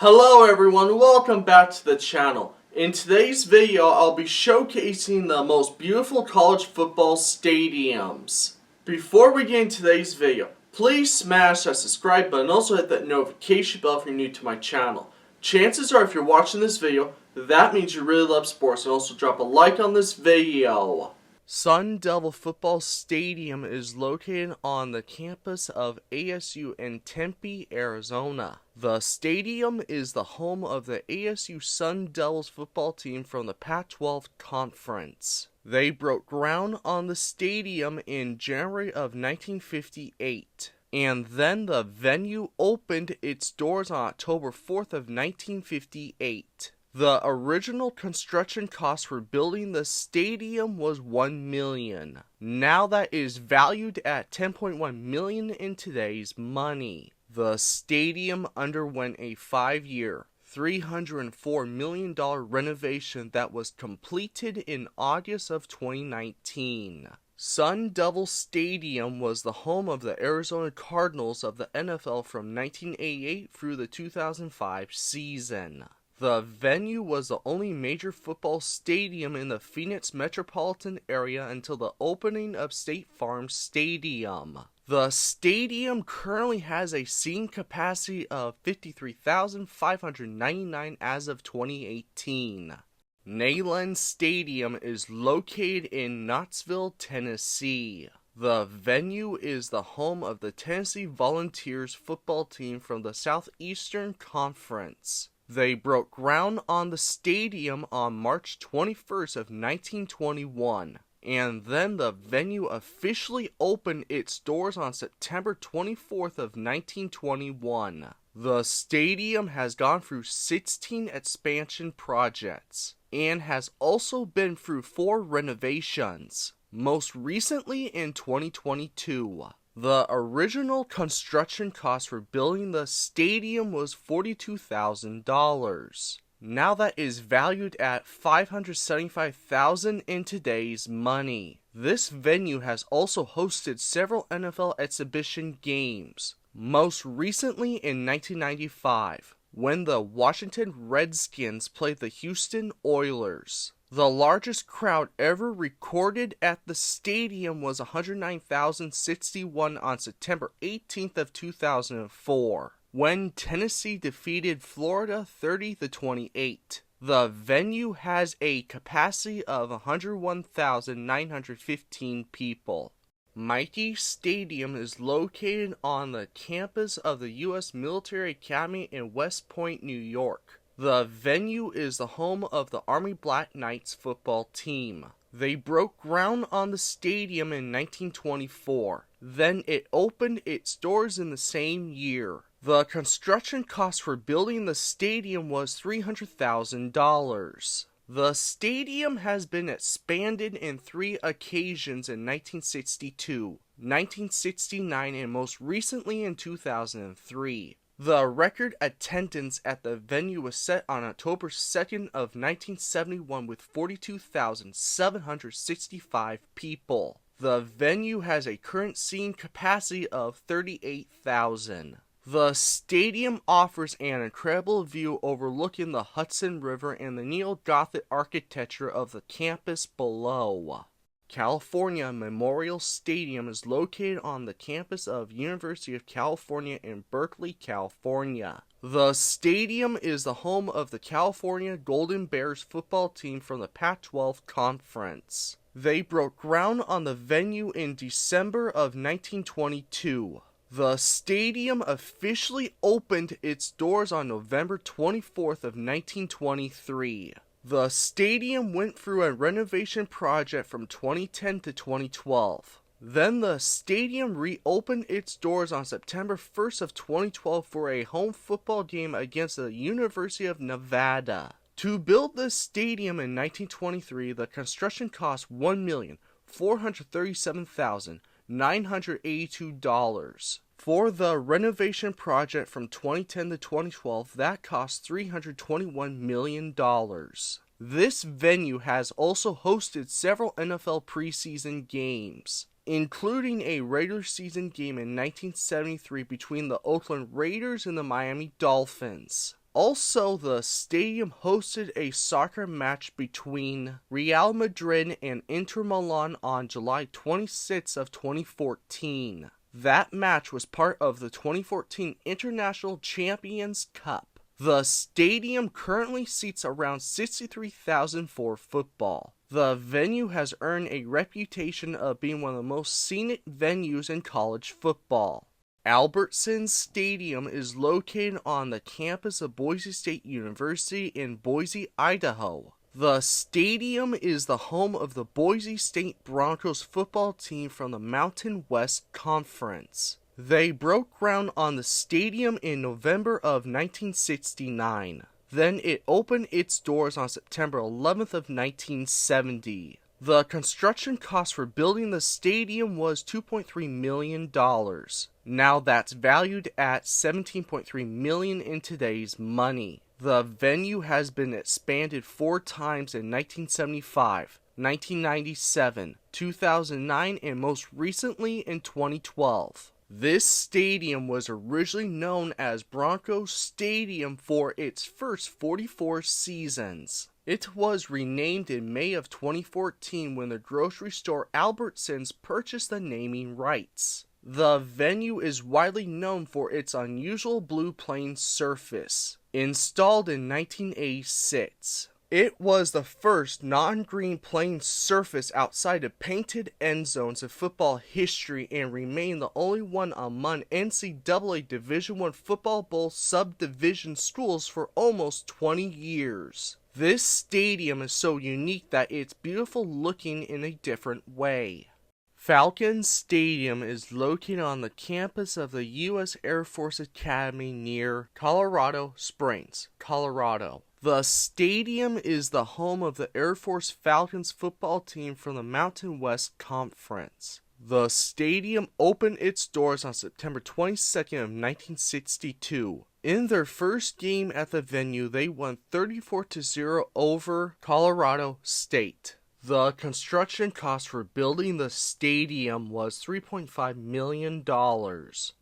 Hello everyone, welcome back to the channel. In today's video, I'll be showcasing the most beautiful college football stadiums. Before we get into today's video, please smash that subscribe button and also hit that notification bell if you're new to my channel. Chances are if you're watching this video, that means you really love sports, and also drop a like on this video. Sun Devil Football Stadium is located on the campus of ASU in Tempe, Arizona. The stadium is the home of the ASU Sun Devils football team from the Pac-12 Conference. They broke ground on the stadium in January of 1958, and then the venue opened its doors on October 4th of 1958. The original construction cost for building the stadium was $1 million. Now that is valued at $10.1 million in today's money. The stadium underwent a 5-year, $304 million renovation that was completed in August of 2019. Sun Devil Stadium was the home of the Arizona Cardinals of the NFL from 1988 through the 2005 season. The venue was the only major football stadium in the Phoenix metropolitan area until the opening of State Farm Stadium. The stadium currently has a seating capacity of 53,599 as of 2018. Neyland Stadium is located in Knoxville, Tennessee. The venue is the home of the Tennessee Volunteers football team from the Southeastern Conference. They broke ground on the stadium on March 21st of 1921, and then the venue officially opened its doors on September 24th of 1921. The stadium has gone through 16 expansion projects, and has also been through 4 renovations, most recently in 2022. The original construction cost for building the stadium was $42,000. Now that is valued at $575,000 in today's money. This venue has also hosted several NFL exhibition games, most recently in 1995, when the Washington Redskins played the Houston Oilers. The largest crowd ever recorded at the stadium was 109,061 on September 18th of 2004, when Tennessee defeated Florida 30-28. The venue has a capacity of 101,915 people. Mikey Stadium is located on the campus of the U.S. Military Academy in West Point, New York. The venue is the home of the Army Black Knights football team. They broke ground on the stadium in 1924. Then it opened its doors in the same year. The construction cost for building the stadium was $300,000. The stadium has been expanded in 3 occasions in 1962, 1969, and most recently in 2003. The record attendance at the venue was set on October 2nd of 1971 with 42,765 people. The venue has a current seating capacity of 38,000. The stadium offers an incredible view overlooking the Hudson River and the neo-Gothic architecture of the campus below. California Memorial Stadium is located on the campus of University of California in Berkeley, California. The stadium is the home of the California Golden Bears football team from the Pac-12 Conference. They broke ground on the venue in December of 1922. The stadium officially opened its doors on November 24th of 1923. The stadium went through a renovation project from 2010 to 2012. Then the stadium reopened its doors on September 1st of 2012 for a home football game against the University of Nevada. To build this stadium in 1923, the construction cost $1,437,982. For the renovation project from 2010 to 2012, that cost $321 million. This venue has also hosted several NFL preseason games, including a regular season game in 1973 between the Oakland Raiders and the Miami Dolphins. Also, the stadium hosted a soccer match between Real Madrid and Inter Milan on July 26th of 2014. That match was part of the 2014 International Champions Cup. The stadium currently seats around 63,000 for football. The venue has earned a reputation of being one of the most scenic venues in college football. Albertsons Stadium is located on the campus of Boise State University in Boise, Idaho. The stadium is the home of the Boise State Broncos football team from the Mountain West Conference. They broke ground on the stadium in November of 1969. Then it opened its doors on September 11th of 1970. The construction cost for building the stadium was $2.3 million. Now that's valued at $17.3 million in today's money. The venue has been expanded 4 times in 1975, 1997, 2009, and most recently in 2012. This stadium was originally known as Bronco Stadium for its first 44 seasons. It was renamed in May of 2014 when the grocery store Albertsons purchased the naming rights. The venue is widely known for its unusual blue playing surface, installed in 1986. It was the first non-green playing surface outside of painted end zones in football history and remained the only one among NCAA Division I football bowl subdivision schools for almost 20 years. This stadium is so unique that it's beautiful looking in a different way. Falcon Stadium is located on the campus of the U.S. Air Force Academy near Colorado Springs, Colorado. The stadium is the home of the Air Force Falcons football team from the Mountain West Conference. The stadium opened its doors on September 22nd of 1962. In their first game at the venue, they won 34-0 over Colorado State. The construction cost for building the stadium was $3.5 million.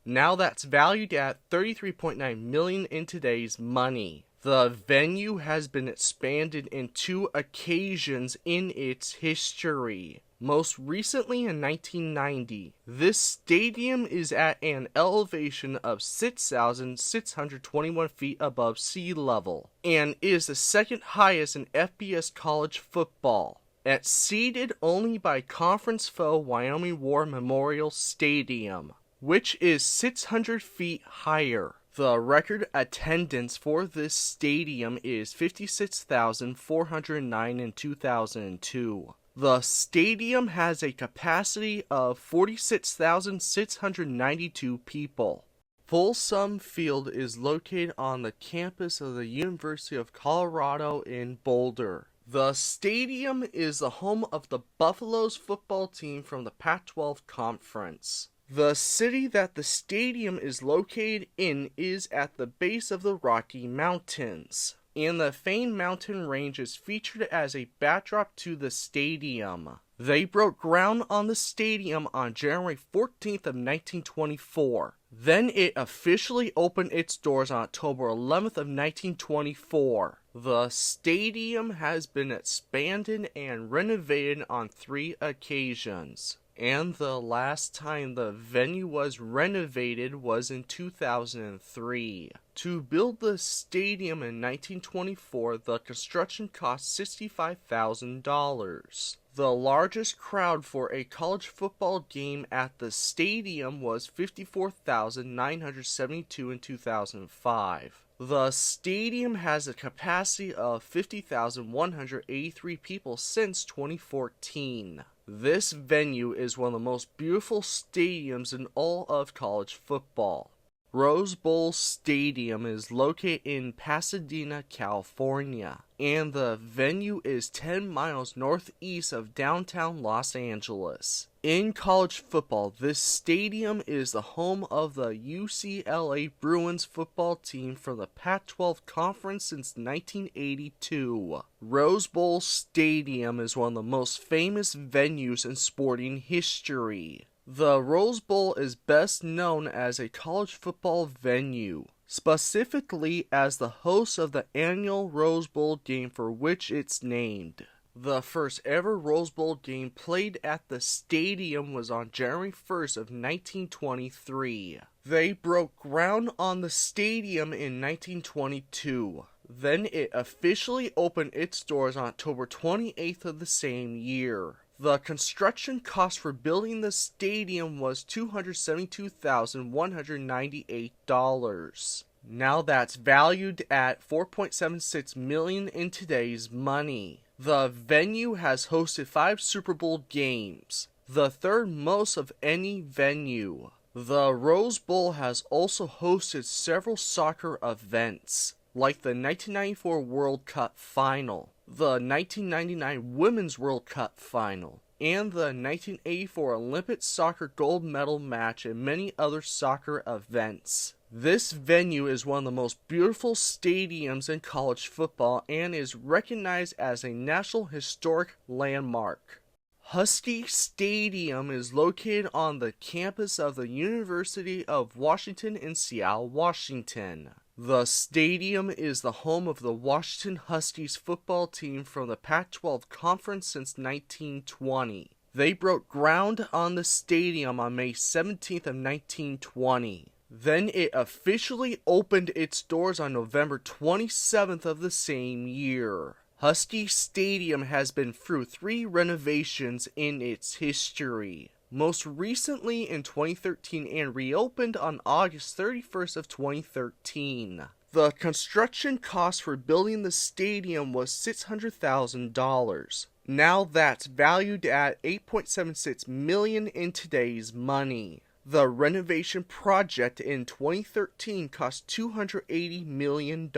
Now that's valued at $33.9 million in today's money. The venue has been expanded in 2 occasions in its history. Most recently in 1990, this stadium is at an elevation of 6,621 feet above sea level and is the second highest in FBS college football, exceeded only by conference foe Wyoming War Memorial Stadium, which is 600 feet higher. The record attendance for this stadium is 56,409 in 2002. The stadium has a capacity of 46,692 people. Folsom Field is located on the campus of the University of Colorado in Boulder. The stadium is the home of the Buffaloes football team from the Pac-12 Conference. The city that the stadium is located in is at the base of the Rocky Mountains, and the famed mountain range is featured as a backdrop to the stadium. They broke ground on the stadium on January 14th of 1924. Then it officially opened its doors on October 11th of 1924. The stadium has been expanded and renovated on 3 occasions. And the last time the venue was renovated was in 2003. To build the stadium in 1924, the construction cost $65,000. The largest crowd for a college football game at the stadium was 54,972 in 2005. The stadium has a capacity of 50,183 people since 2014. This venue is one of the most beautiful stadiums in all of college football. Rose Bowl Stadium is located in Pasadena, California, and the venue is 10 miles northeast of downtown Los Angeles. In college football, this stadium is the home of the UCLA Bruins football team from the Pac-12 Conference since 1982. Rose Bowl Stadium is one of the most famous venues in sporting history. The Rose Bowl is best known as a college football venue. specifically as the host of the annual Rose Bowl game for which it's named. The first ever Rose Bowl game played at the stadium was on January 1st of 1923. They broke ground on the stadium in 1922. Then it officially opened its doors on October 28th of the same year. The construction cost for building the stadium was $272,198. Now that's valued at $4.76 million in today's money. The venue has hosted 5 Super Bowl games, the third most of any venue. The Rose Bowl has also hosted several soccer events, like the 1994 World Cup Final, the 1999 Women's World Cup Final, and the 1984 Olympic soccer gold medal match and many other soccer events. This venue is one of the most beautiful stadiums in college football and is recognized as a National Historic Landmark. Husky Stadium is located on the campus of the University of Washington in Seattle, Washington. The stadium is the home of the Washington Huskies football team from the Pac-12 Conference since 1920. They broke ground on the stadium on May 17th of 1920. Then it officially opened its doors on November 27th of the same year. Husky Stadium has been through 3 renovations in its history, most recently in 2013 and reopened on August 31st of 2013. The construction cost for building the stadium was $600,000. Now that's valued at $8.76 million in today's money. The renovation project in 2013 cost $280 million.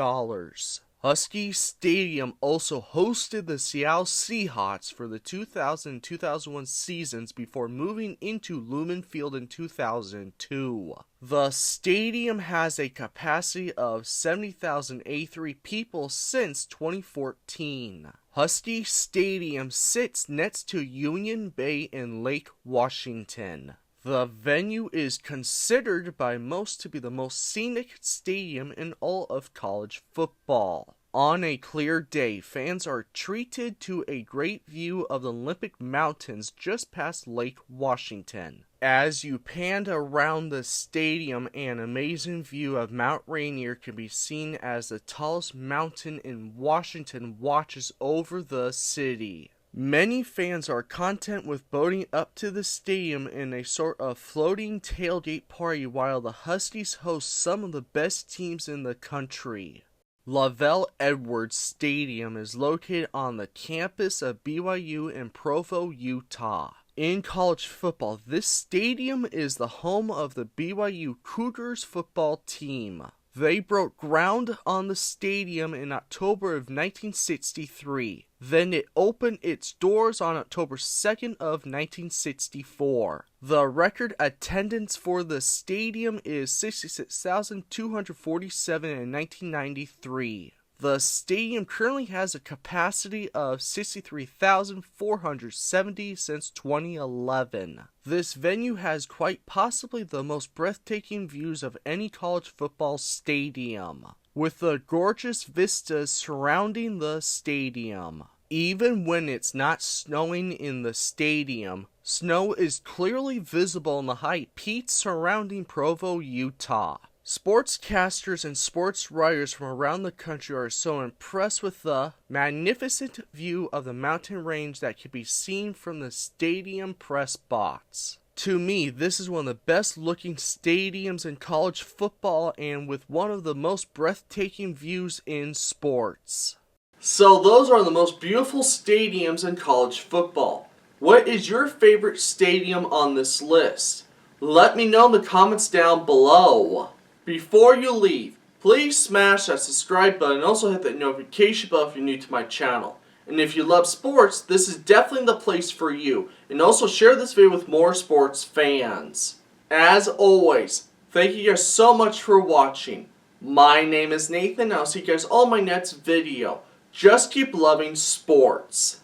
Husky Stadium also hosted the Seattle Seahawks for the 2000-2001 seasons before moving into Lumen Field in 2002. The stadium has a capacity of 70,083 people since 2014. Husky Stadium sits next to Union Bay in Lake Washington. The venue is considered by most to be the most scenic stadium in all of college football. On a clear day, fans are treated to a great view of the Olympic Mountains just past Lake Washington. As you pan around the stadium, an amazing view of Mount Rainier can be seen as the tallest mountain in Washington watches over the city. Many fans are content with boating up to the stadium in a sort of floating tailgate party while the Huskies host some of the best teams in the country. Lavelle Edwards Stadium is located on the campus of BYU in Provo, Utah. In college football, this stadium is the home of the BYU Cougars football team. They broke ground on the stadium in October of 1963. Then it opened its doors on October 2nd of 1964. The record attendance for the stadium is 66,247 in 1993. The stadium currently has a capacity of 63,470 since 2011. This venue has quite possibly the most breathtaking views of any college football stadium, with the gorgeous vistas surrounding the stadium. Even when it's not snowing in the stadium, snow is clearly visible in the high peaks surrounding Provo, Utah. Sportscasters and sports writers from around the country are so impressed with the magnificent view of the mountain range that can be seen from the stadium press box. To me, this is one of the best looking stadiums in college football and with one of the most breathtaking views in sports. So those are the most beautiful stadiums in college football. What is your favorite stadium on this list? Let me know in the comments down below. Before you leave, please smash that subscribe button and also hit that notification bell if you're new to my channel. And if you love sports, this is definitely the place for you. And also share this video with more sports fans. As always, thank you guys so much for watching. My name is Nathan and I'll see you guys all in my next video. Just keep loving sports.